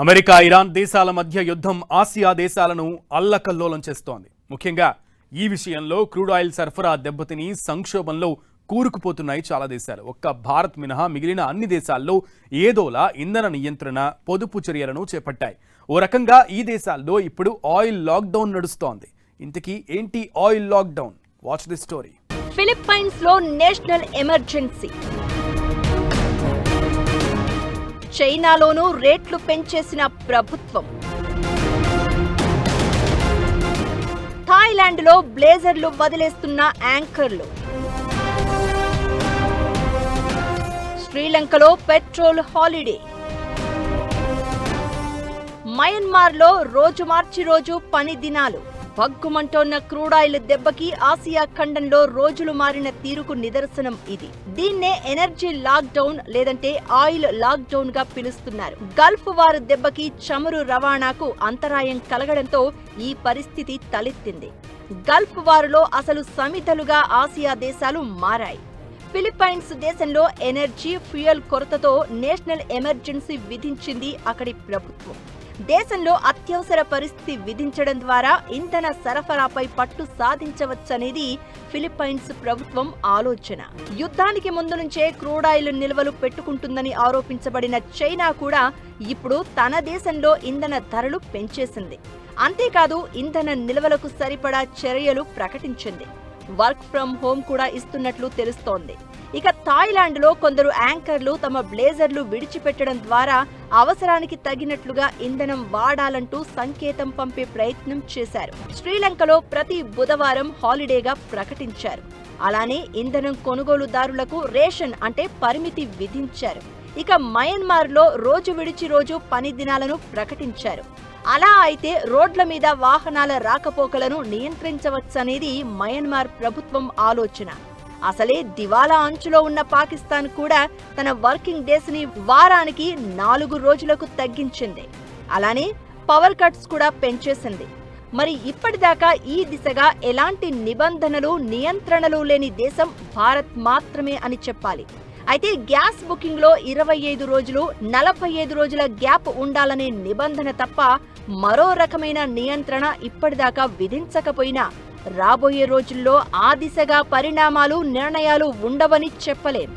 America Iran దేశాల మధ్య యుద్ధం ఆసియా దేశాలను అల్లకల్లోలం చేస్తోంది. ముఖ్యంగా ఈ విషయంలో క్రూడ్ ఆయిల్ సరఫరా దెబ్బతిని సంక్షోభంలో కూరుకుపోతున్నాయి చాలా దేశాలు. ఒక్క భారత్ మినహా మిగిలిన అన్ని దేశాల్లో ఏదోలా ఇంధన నియంత్రణ, పొదుపు చర్యలను చేపట్టాయి. ఓ రకంగా ఈ దేశాల్లో ఇప్పుడు ఆయిల్ లాక్డౌన్ నడుస్తోంది. ఇంతకీ ఏంటి oil lockdown? Watch the story. Philippines లో నేషనల్ ఎమర్జెన్సీ. చైనాలోనూ రేట్లు పెంచేసిన ప్రభుత్వం. థాయిలాండ్లో బ్లేజర్లు వదిలేస్తున్న యాంకర్లు. శ్రీలంకలో పెట్రోల్ హాలిడే. మయన్మార్లో రోజు మార్చి రోజు పని దినాలు. భగ్గుమంటోన్న క్రూడాయిల్ దెబ్బకి ఆసియా ఖండంలో రోజులు మారిన తీరుకు నిదర్శనం ఇది. దీన్నే ఎనర్జీ లాక్డౌన్ లేదంటే ఆయిల్ లాక్డౌన్ గా పిలుస్తున్నారు. గల్ఫ్ వార్ దెబ్బకి చమురు రవాణాకు అంతరాయం కలగడంతో ఈ పరిస్థితి తలెత్తింది. గల్ఫ్ వారులో అసలు సమిధలుగా ఆసియా దేశాలు మారాయి. ఫిలిప్పైన్స్ దేశంలో ఎనర్జీ, ఫ్యూయల్ కొరతతో నేషనల్ ఎమర్జెన్సీ విధించింది అక్కడి ప్రభుత్వం. దేశంలో అత్యవసర పరిస్థితి విధించడం ద్వారా ఇంధన సరఫరాపై పట్టు సాధించవచ్చనేది ఫిలిప్పైన్స్ ప్రభుత్వం ఆలోచన. యుద్ధానికి ముందు నుంచే క్రూడాయిల్ నిల్వలు పెట్టుకుంటుందని ఆరోపించబడిన చైనా కూడా ఇప్పుడు తన దేశంలో ఇంధన ధరలు పెంచేసింది. అంతేకాదు ఇంధన నిల్వలకు సరిపడా చర్యలు ప్రకటించింది. వర్క్ ఫ్రం హోం కూడా ఇస్తున్నట్లు తెలుస్తోంది. ఇక థాయిలాండ్ లో కొందరు యాంకర్లు తమ బ్లేజర్లు విడిచిపెట్టడం ద్వారా అవసరానికి తగినట్లుగా ఇంధనం వాడాలంటూ సంకేతం పంపే ప్రయత్నం చేశారు. శ్రీలంకలో ప్రతి బుధవారం హాలిడేగా ప్రకటించారు. అలానే ఇంధనం కొనుగోలుదారులకు రేషన్ అంటే పరిమితి విధించారు. ఇక మయన్మార్ లో రోజు విడిచి రోజు పని దినాలను ప్రకటించారు. అలా అయితే రోడ్ల మీద వాహనాల రాకపోకలను నియంత్రించవచ్చనేది మయన్మార్ ప్రభుత్వం ఆలోచన. అసలే దివాలా అంచులో ఉన్న పాకిస్తాన్ కూడా తన వర్కింగ్ డేస్ ని వారానికి 4 రోజులకు తగ్గించింది. అలానే పవర్ కట్స్ కూడా పెంచేసింది. మరి ఇప్పటిదాకా ఈ దిశగా ఎలాంటి నిబంధనలు, నియంత్రణలు లేని దేశం భారత్ మాత్రమే అని చెప్పాలి. అయితే గ్యాస్ బుకింగ్ లో 25 రోజులు, 45 రోజుల గ్యాప్ ఉండాలనే నిబంధన తప్ప మరో రకమైన నియంత్రణ ఇప్పటిదాకా విధించకపోయినా రాబోయే రోజుల్లో ఆ దిశగా పరిణామాలు, నిర్ణయాలు ఉండవని చెప్పలేం.